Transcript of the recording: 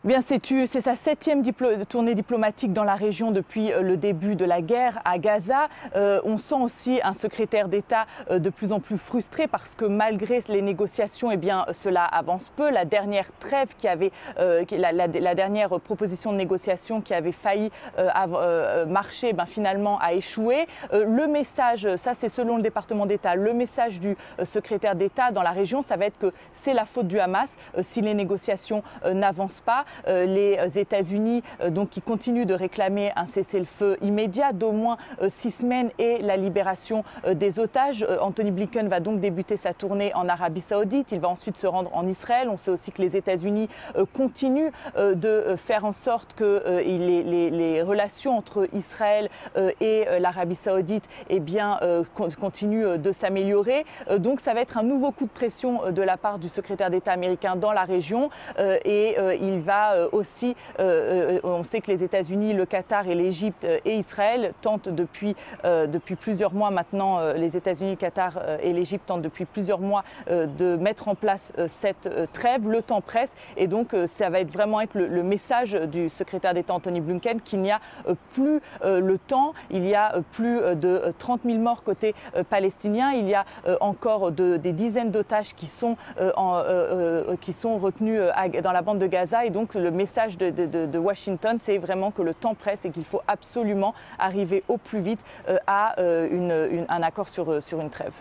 Bien, c'est sa septième tournée diplomatique dans la région depuis le début de la guerre à Gaza. On sent aussi un secrétaire d'État de plus en plus frustré parce que malgré les négociations, eh bien, cela avance peu. La dernière trêve la dernière proposition de négociation qui avait failli marcher, finalement a échoué. Le message, ça c'est selon le département d'État, le message du secrétaire d'État dans la région, ça va être que c'est la faute du Hamas si les négociations n'avancent pas. Les États-Unis qui continuent de réclamer un cessez-le-feu immédiat d'au moins 6 semaines et la libération des otages. Anthony Blinken va donc débuter sa tournée en Arabie Saoudite. Il va ensuite se rendre en Israël. On sait aussi que les États-Unis continuent de faire en sorte que les relations entre Israël et l'Arabie Saoudite continuent de s'améliorer. Donc ça va être un nouveau coup de pression de la part du secrétaire d'État américain dans la région il va aussi, on sait que les États-Unis, le Qatar et l'Égypte et Israël tentent depuis plusieurs mois maintenant, les États-Unis, le Qatar et l'Égypte tentent depuis plusieurs mois de mettre en place cette trêve. Le temps presse et donc ça va vraiment être le message du secrétaire d'État Anthony Blinken qu'il n'y a plus le temps. Il y a plus de 30 000 morts côté palestinien. Il y a encore des dizaines d'otages qui sont retenus dans la bande de Gaza et donc le message de Washington, c'est vraiment que le temps presse et qu'il faut absolument arriver au plus vite à un accord sur une trêve.